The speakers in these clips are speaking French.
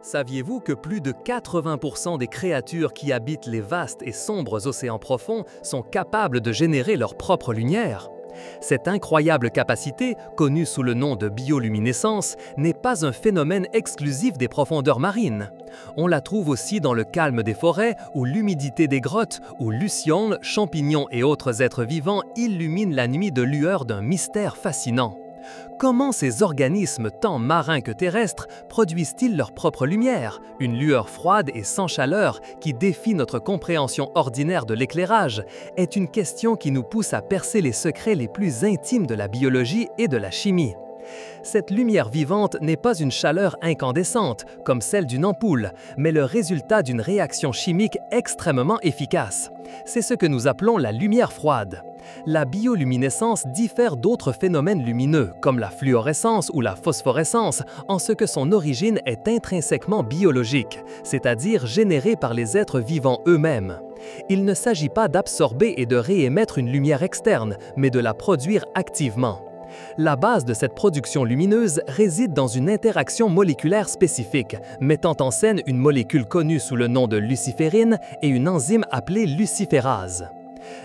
Saviez-vous que plus de 80% des créatures qui habitent les vastes et sombres océans profonds sont capables de générer leur propre lumière? Cette incroyable capacité, connue sous le nom de bioluminescence, n'est pas un phénomène exclusif des profondeurs marines. On la trouve aussi dans le calme des forêts ou l'humidité des grottes, où lucioles, champignons et autres êtres vivants illuminent la nuit de lueurs d'un mystère fascinant. Comment ces organismes, tant marins que terrestres, produisent-ils leur propre lumière, une lueur froide et sans chaleur qui défie notre compréhension ordinaire de l'éclairage, est une question qui nous pousse à percer les secrets les plus intimes de la biologie et de la chimie. Cette lumière vivante n'est pas une chaleur incandescente, comme celle d'une ampoule, mais le résultat d'une réaction chimique extrêmement efficace. C'est ce que nous appelons la lumière froide. La bioluminescence diffère d'autres phénomènes lumineux, comme la fluorescence ou la phosphorescence, en ce que son origine est intrinsèquement biologique, c'est-à-dire générée par les êtres vivants eux-mêmes. Il ne s'agit pas d'absorber et de réémettre une lumière externe, mais de la produire activement. La base de cette production lumineuse réside dans une interaction moléculaire spécifique, mettant en scène une molécule connue sous le nom de luciférine et une enzyme appelée luciférase.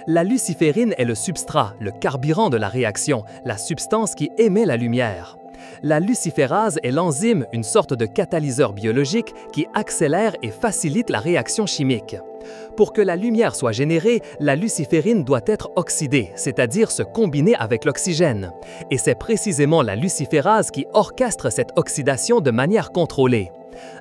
La luciférine est le substrat, le carburant de la réaction, la substance qui émet la lumière. La luciférase est l'enzyme, une sorte de catalyseur biologique qui accélère et facilite la réaction chimique. Pour que la lumière soit générée, la luciférine doit être oxydée, c'est-à-dire se combiner avec l'oxygène. Et c'est précisément la luciférase qui orchestre cette oxydation de manière contrôlée.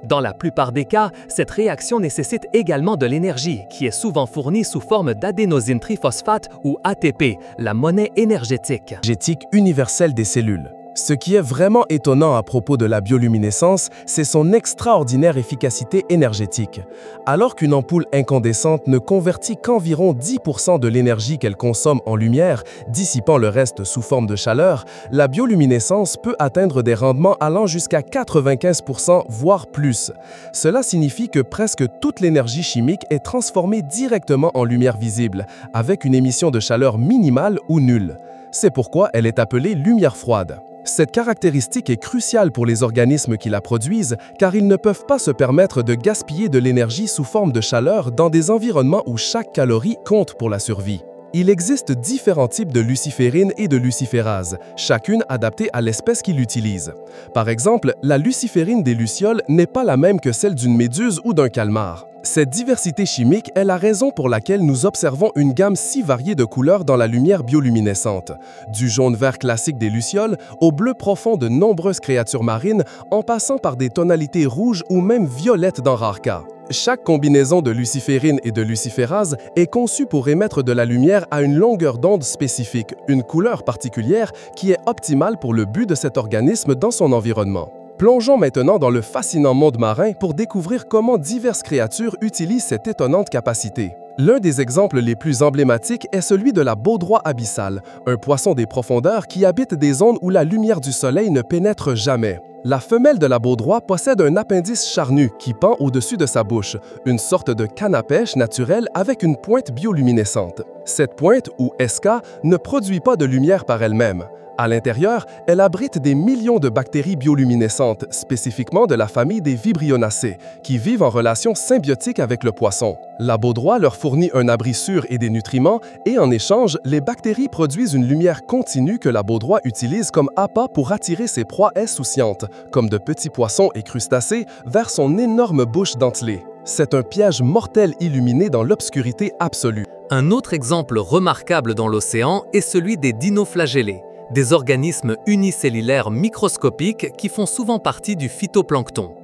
Dans la plupart des cas, cette réaction nécessite également de l'énergie, qui est souvent fournie sous forme d'adénosine triphosphate ou ATP, la monnaie énergétique. Énergétique universelle des cellules. Ce qui est vraiment étonnant à propos de la bioluminescence, c'est son extraordinaire efficacité énergétique. Alors qu'une ampoule incandescente ne convertit qu'environ 10% de l'énergie qu'elle consomme en lumière, dissipant le reste sous forme de chaleur, la bioluminescence peut atteindre des rendements allant jusqu'à 95%, voire plus. Cela signifie que presque toute l'énergie chimique est transformée directement en lumière visible, avec une émission de chaleur minimale ou nulle. C'est pourquoi elle est appelée lumière froide. Cette caractéristique est cruciale pour les organismes qui la produisent car ils ne peuvent pas se permettre de gaspiller de l'énergie sous forme de chaleur dans des environnements où chaque calorie compte pour la survie. Il existe différents types de luciférine et de luciférase, chacune adaptée à l'espèce qui l'utilise. Par exemple, la luciférine des lucioles n'est pas la même que celle d'une méduse ou d'un calmar. Cette diversité chimique est la raison pour laquelle nous observons une gamme si variée de couleurs dans la lumière bioluminescente, du jaune-vert classique des lucioles au bleu profond de nombreuses créatures marines, en passant par des tonalités rouges ou même violettes dans rares cas. Chaque combinaison de luciférine et de luciférase est conçue pour émettre de la lumière à une longueur d'onde spécifique, une couleur particulière qui est optimale pour le but de cet organisme dans son environnement. Plongeons maintenant dans le fascinant monde marin pour découvrir comment diverses créatures utilisent cette étonnante capacité. L'un des exemples les plus emblématiques est celui de la baudroie abyssale, un poisson des profondeurs qui habite des zones où la lumière du soleil ne pénètre jamais. La femelle de la baudroie possède un appendice charnu qui pend au-dessus de sa bouche, une sorte de canne à pêche naturelle avec une pointe bioluminescente. Cette pointe, ou esca, ne produit pas de lumière par elle-même. À l'intérieur, elle abrite des millions de bactéries bioluminescentes, spécifiquement de la famille des Vibrionacées, qui vivent en relation symbiotique avec le poisson. La baudroie leur fournit un abri sûr et des nutriments, et en échange, les bactéries produisent une lumière continue que la baudroie utilise comme appât pour attirer ses proies insouciantes, comme de petits poissons et crustacés, vers son énorme bouche dentelée. C'est un piège mortel illuminé dans l'obscurité absolue. Un autre exemple remarquable dans l'océan est celui des dinoflagellés, des organismes unicellulaires microscopiques qui font souvent partie du phytoplancton.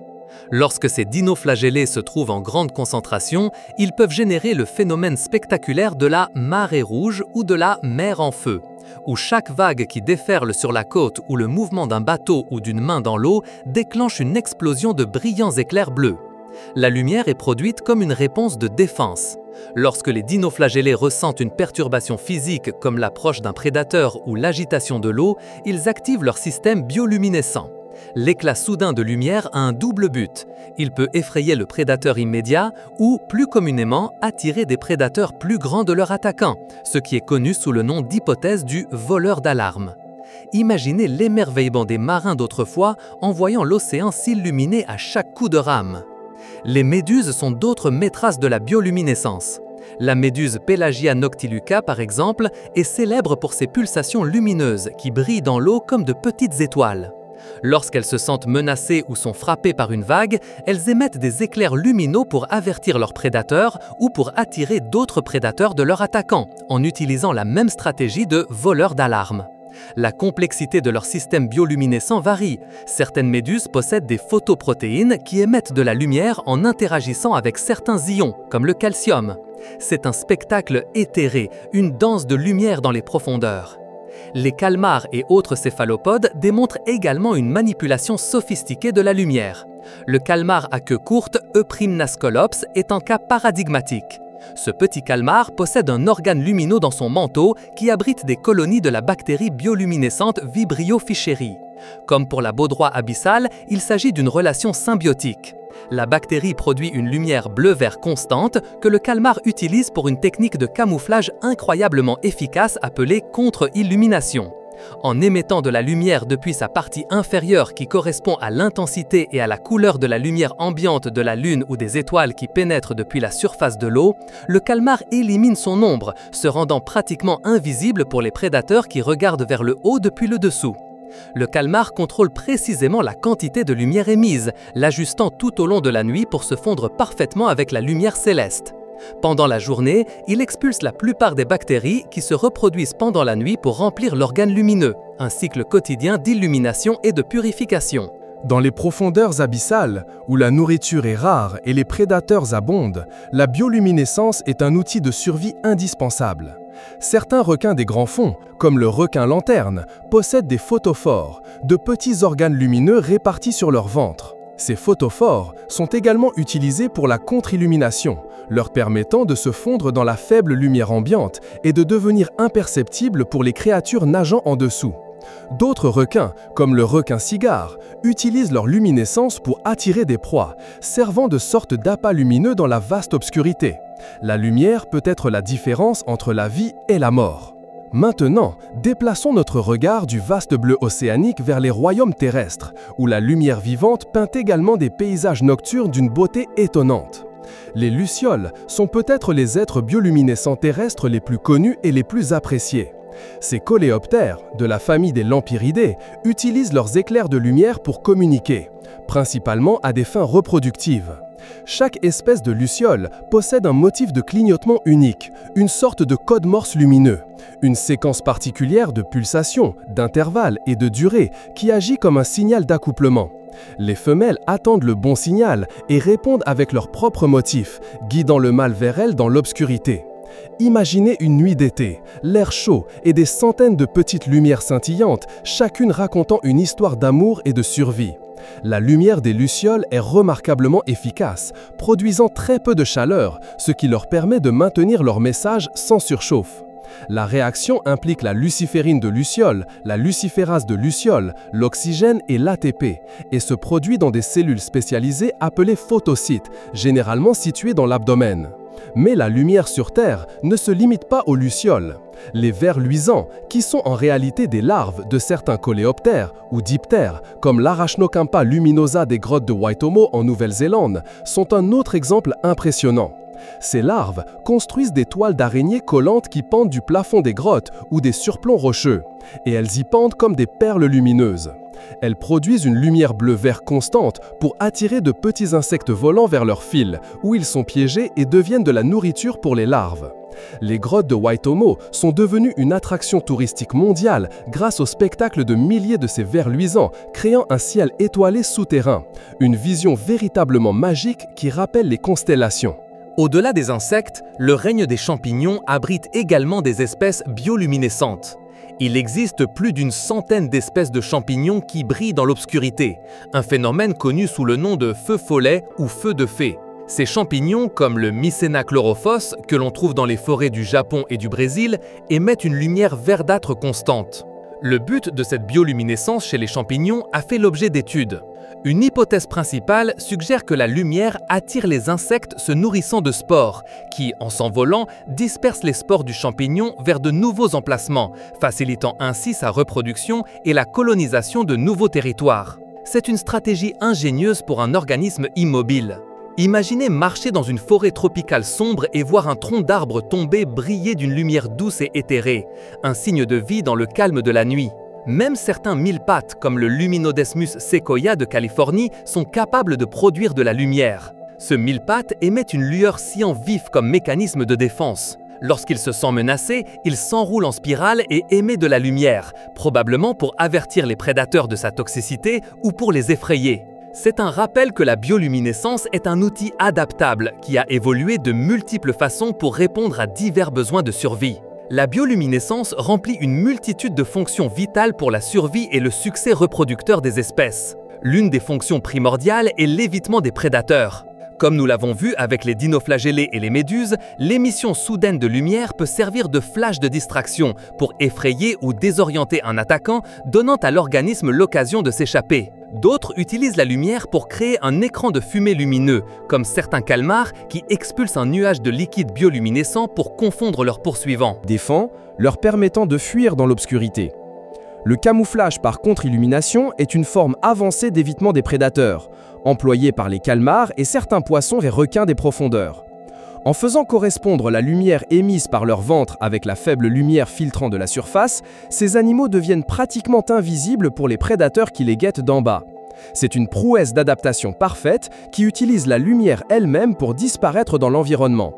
Lorsque ces dinoflagellés se trouvent en grande concentration, ils peuvent générer le phénomène spectaculaire de la marée rouge ou de la mer en feu, où chaque vague qui déferle sur la côte ou le mouvement d'un bateau ou d'une main dans l'eau déclenche une explosion de brillants éclairs bleus. La lumière est produite comme une réponse de défense. Lorsque les dinoflagellés ressentent une perturbation physique comme l'approche d'un prédateur ou l'agitation de l'eau, ils activent leur système bioluminescent. L'éclat soudain de lumière a un double but. Il peut effrayer le prédateur immédiat ou, plus communément, attirer des prédateurs plus grands de leur attaquant, ce qui est connu sous le nom d'hypothèse du voleur d'alarme. Imaginez l'émerveillement des marins d'autrefois en voyant l'océan s'illuminer à chaque coup de rame. Les méduses sont d'autres maîtresses de la bioluminescence. La méduse Pelagia noctiluca, par exemple, est célèbre pour ses pulsations lumineuses qui brillent dans l'eau comme de petites étoiles. Lorsqu'elles se sentent menacées ou sont frappées par une vague, elles émettent des éclairs lumineux pour avertir leurs prédateurs ou pour attirer d'autres prédateurs de leurs attaquants, en utilisant la même stratégie de voleur d'alarme. La complexité de leur système bioluminescent varie. Certaines méduses possèdent des photoprotéines qui émettent de la lumière en interagissant avec certains ions, comme le calcium. C'est un spectacle éthéré, une danse de lumière dans les profondeurs. Les calmars et autres céphalopodes démontrent également une manipulation sophistiquée de la lumière. Le calmar à queue courte, Euprymnascolops, est un cas paradigmatique. Ce petit calmar possède un organe lumineux dans son manteau qui abrite des colonies de la bactérie bioluminescente Vibrio fischeri. Comme pour la baudroie abyssale, il s'agit d'une relation symbiotique. La bactérie produit une lumière bleu-vert constante que le calmar utilise pour une technique de camouflage incroyablement efficace appelée contre-illumination. En émettant de la lumière depuis sa partie inférieure qui correspond à l'intensité et à la couleur de la lumière ambiante de la Lune ou des étoiles qui pénètrent depuis la surface de l'eau, le calmar élimine son ombre, se rendant pratiquement invisible pour les prédateurs qui regardent vers le haut depuis le dessous. Le calmar contrôle précisément la quantité de lumière émise, l'ajustant tout au long de la nuit pour se fondre parfaitement avec la lumière céleste. Pendant la journée, il expulse la plupart des bactéries qui se reproduisent pendant la nuit pour remplir l'organe lumineux, un cycle quotidien d'illumination et de purification. Dans les profondeurs abyssales, où la nourriture est rare et les prédateurs abondent, la bioluminescence est un outil de survie indispensable. Certains requins des grands fonds, comme le requin lanterne, possèdent des photophores, de petits organes lumineux répartis sur leur ventre. Ces photophores sont également utilisés pour la contre-illumination, leur permettant de se fondre dans la faible lumière ambiante et de devenir imperceptibles pour les créatures nageant en dessous. D'autres requins, comme le requin-cigare, utilisent leur luminescence pour attirer des proies, servant de sorte d'appât lumineux dans la vaste obscurité. La lumière peut être la différence entre la vie et la mort. Maintenant, déplaçons notre regard du vaste bleu océanique vers les royaumes terrestres, où la lumière vivante peint également des paysages nocturnes d'une beauté étonnante. Les lucioles sont peut-être les êtres bioluminescents terrestres les plus connus et les plus appréciés. Ces coléoptères, de la famille des lampiridés, utilisent leurs éclairs de lumière pour communiquer, principalement à des fins reproductives. Chaque espèce de luciole possède un motif de clignotement unique, une sorte de code morse lumineux, une séquence particulière de pulsations, d'intervalles et de durée qui agit comme un signal d'accouplement. Les femelles attendent le bon signal et répondent avec leur propre motif, guidant le mâle vers elles dans l'obscurité. Imaginez une nuit d'été, l'air chaud et des centaines de petites lumières scintillantes, chacune racontant une histoire d'amour et de survie. La lumière des lucioles est remarquablement efficace, produisant très peu de chaleur, ce qui leur permet de maintenir leur message sans surchauffe. La réaction implique la luciférine de luciole, la luciférase de luciole, l'oxygène et l'ATP, et se produit dans des cellules spécialisées appelées photocytes, généralement situées dans l'abdomen. Mais la lumière sur Terre ne se limite pas aux lucioles. Les vers luisants, qui sont en réalité des larves de certains coléoptères ou diptères, comme l'Arachnochimpa luminosa des grottes de Waitomo en Nouvelle-Zélande, sont un autre exemple impressionnant. Ces larves construisent des toiles d'araignées collantes qui pendent du plafond des grottes ou des surplombs rocheux, et elles y pendent comme des perles lumineuses. Elles produisent une lumière bleu-vert constante pour attirer de petits insectes volants vers leur fil, où ils sont piégés et deviennent de la nourriture pour les larves. Les grottes de Waitomo sont devenues une attraction touristique mondiale grâce au spectacle de milliers de ces vers luisants, créant un ciel étoilé souterrain, une vision véritablement magique qui rappelle les constellations. Au-delà des insectes, le règne des champignons abrite également des espèces bioluminescentes. Il existe plus d'une centaine d'espèces de champignons qui brillent dans l'obscurité, un phénomène connu sous le nom de feu follet ou feu de fée. Ces champignons, comme le Mycena chlorophosse, que l'on trouve dans les forêts du Japon et du Brésil, émettent une lumière verdâtre constante. Le but de cette bioluminescence chez les champignons a fait l'objet d'études. Une hypothèse principale suggère que la lumière attire les insectes se nourrissant de spores, qui, en s'envolant, dispersent les spores du champignon vers de nouveaux emplacements, facilitant ainsi sa reproduction et la colonisation de nouveaux territoires. C'est une stratégie ingénieuse pour un organisme immobile. Imaginez marcher dans une forêt tropicale sombre et voir un tronc d'arbre tomber briller d'une lumière douce et éthérée, un signe de vie dans le calme de la nuit. Même certains mille-pattes, comme le Luminodesmus sequoia de Californie, sont capables de produire de la lumière. Ce mille-pattes émet une lueur cyan vif comme mécanisme de défense. Lorsqu'il se sent menacé, il s'enroule en spirale et émet de la lumière, probablement pour avertir les prédateurs de sa toxicité ou pour les effrayer. C'est un rappel que la bioluminescence est un outil adaptable qui a évolué de multiples façons pour répondre à divers besoins de survie. La bioluminescence remplit une multitude de fonctions vitales pour la survie et le succès reproducteur des espèces. L'une des fonctions primordiales est l'évitement des prédateurs. Comme nous l'avons vu avec les dinoflagellés et les méduses, l'émission soudaine de lumière peut servir de flash de distraction pour effrayer ou désorienter un attaquant, donnant à l'organisme l'occasion de s'échapper. D'autres utilisent la lumière pour créer un écran de fumée lumineux, comme certains calmars qui expulsent un nuage de liquide bioluminescent pour confondre leurs poursuivants. Des fans leur permettant de fuir dans l'obscurité. Le camouflage par contre-illumination est une forme avancée d'évitement des prédateurs, employée par les calmars et certains poissons et requins des profondeurs. En faisant correspondre la lumière émise par leur ventre avec la faible lumière filtrant de la surface, ces animaux deviennent pratiquement invisibles pour les prédateurs qui les guettent d'en bas. C'est une prouesse d'adaptation parfaite qui utilise la lumière elle-même pour disparaître dans l'environnement.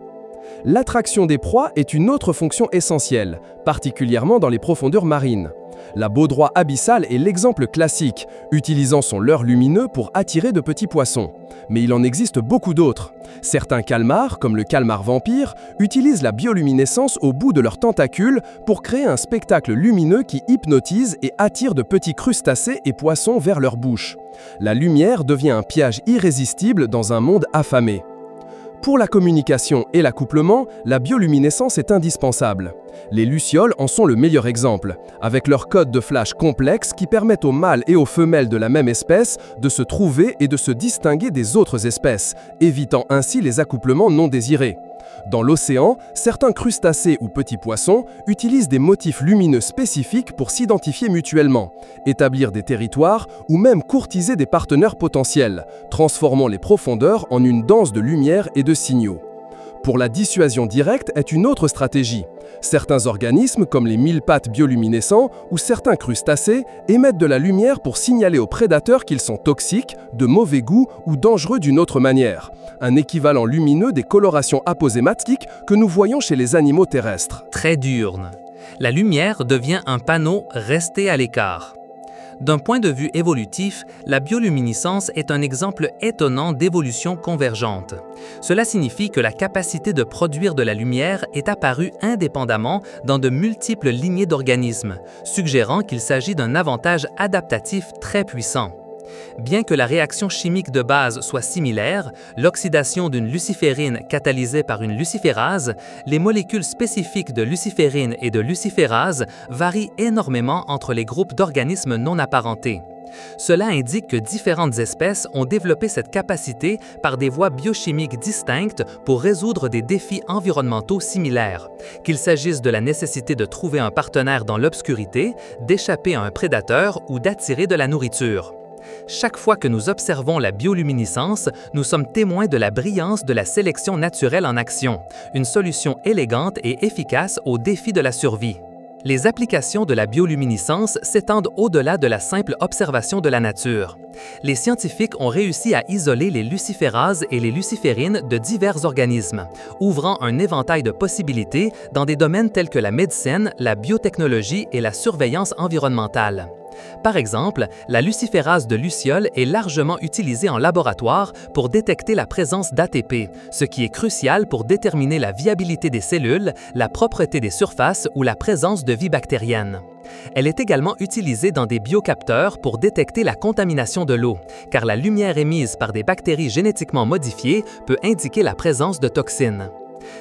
L'attraction des proies est une autre fonction essentielle, particulièrement dans les profondeurs marines. La baudroie abyssale est l'exemple classique, utilisant son leurre lumineux pour attirer de petits poissons. Mais il en existe beaucoup d'autres. Certains calmars, comme le calmar vampire, utilisent la bioluminescence au bout de leurs tentacules pour créer un spectacle lumineux qui hypnotise et attire de petits crustacés et poissons vers leur bouche. La lumière devient un piège irrésistible dans un monde affamé. Pour la communication et l'accouplement, la bioluminescence est indispensable. Les lucioles en sont le meilleur exemple, avec leur code de flash complexe qui permettent aux mâles et aux femelles de la même espèce de se trouver et de se distinguer des autres espèces, évitant ainsi les accouplements non désirés. Dans l'océan, certains crustacés ou petits poissons utilisent des motifs lumineux spécifiques pour s'identifier mutuellement, établir des territoires ou même courtiser des partenaires potentiels, transformant les profondeurs en une danse de lumière et de signaux. Pour la dissuasion directe est une autre stratégie. Certains organismes, comme les mille-pattes bioluminescents ou certains crustacés, émettent de la lumière pour signaler aux prédateurs qu'ils sont toxiques, de mauvais goût ou dangereux d'une autre manière. Un équivalent lumineux des colorations aposématiques que nous voyons chez les animaux terrestres. Très diurne. La lumière devient un panneau « Restez à l'écart ». D'un point de vue évolutif, la bioluminescence est un exemple étonnant d'évolution convergente. Cela signifie que la capacité de produire de la lumière est apparue indépendamment dans de multiples lignées d'organismes, suggérant qu'il s'agit d'un avantage adaptatif très puissant. Bien que la réaction chimique de base soit similaire, l'oxydation d'une luciférine catalysée par une luciférase, les molécules spécifiques de luciférine et de luciférase varient énormément entre les groupes d'organismes non apparentés. Cela indique que différentes espèces ont développé cette capacité par des voies biochimiques distinctes pour résoudre des défis environnementaux similaires, qu'il s'agisse de la nécessité de trouver un partenaire dans l'obscurité, d'échapper à un prédateur ou d'attirer de la nourriture. Chaque fois que nous observons la bioluminescence, nous sommes témoins de la brillance de la sélection naturelle en action, une solution élégante et efficace aux défis de la survie. Les applications de la bioluminescence s'étendent au-delà de la simple observation de la nature. Les scientifiques ont réussi à isoler les luciférases et les luciférines de divers organismes, ouvrant un éventail de possibilités dans des domaines tels que la médecine, la biotechnologie et la surveillance environnementale. Par exemple, la luciférase de luciole est largement utilisée en laboratoire pour détecter la présence d'ATP, ce qui est crucial pour déterminer la viabilité des cellules, la propreté des surfaces ou la présence de vie bactérienne. Elle est également utilisée dans des biocapteurs pour détecter la contamination de l'eau, car la lumière émise par des bactéries génétiquement modifiées peut indiquer la présence de toxines.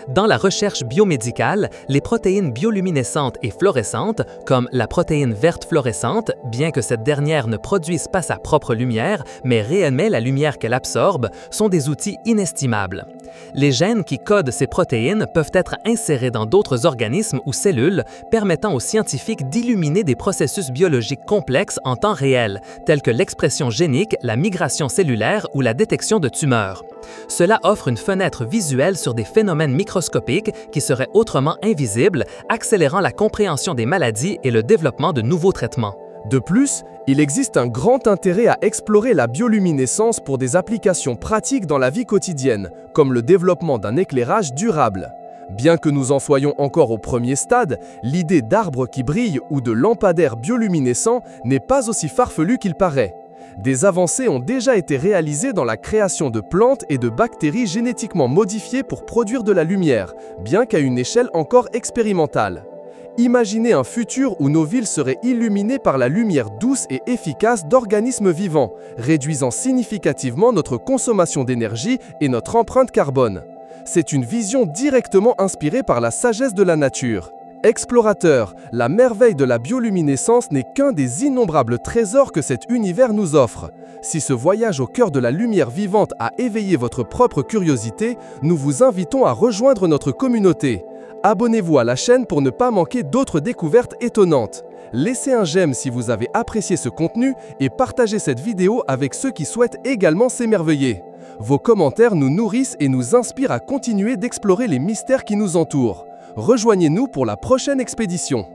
Dans la recherche biomédicale, les protéines bioluminescentes et fluorescentes, comme la protéine verte fluorescente, bien que cette dernière ne produise pas sa propre lumière, mais réémet la lumière qu'elle absorbe, sont des outils inestimables. Les gènes qui codent ces protéines peuvent être insérés dans d'autres organismes ou cellules, permettant aux scientifiques d'illuminer des processus biologiques complexes en temps réel, tels que l'expression génique, la migration cellulaire ou la détection de tumeurs. Cela offre une fenêtre visuelle sur des phénomènes microscopiques qui seraient autrement invisibles, accélérant la compréhension des maladies et le développement de nouveaux traitements. De plus, il existe un grand intérêt à explorer la bioluminescence pour des applications pratiques dans la vie quotidienne, comme le développement d'un éclairage durable. Bien que nous en soyons encore au premier stade, l'idée d'arbres qui brillent ou de lampadaires bioluminescents n'est pas aussi farfelue qu'il paraît. Des avancées ont déjà été réalisées dans la création de plantes et de bactéries génétiquement modifiées pour produire de la lumière, bien qu'à une échelle encore expérimentale. Imaginez un futur où nos villes seraient illuminées par la lumière douce et efficace d'organismes vivants, réduisant significativement notre consommation d'énergie et notre empreinte carbone. C'est une vision directement inspirée par la sagesse de la nature. Explorateurs, la merveille de la bioluminescence n'est qu'un des innombrables trésors que cet univers nous offre. Si ce voyage au cœur de la lumière vivante a éveillé votre propre curiosité, nous vous invitons à rejoindre notre communauté. Abonnez-vous à la chaîne pour ne pas manquer d'autres découvertes étonnantes. Laissez un j'aime si vous avez apprécié ce contenu et partagez cette vidéo avec ceux qui souhaitent également s'émerveiller. Vos commentaires nous nourrissent et nous inspirent à continuer d'explorer les mystères qui nous entourent. Rejoignez-nous pour la prochaine expédition.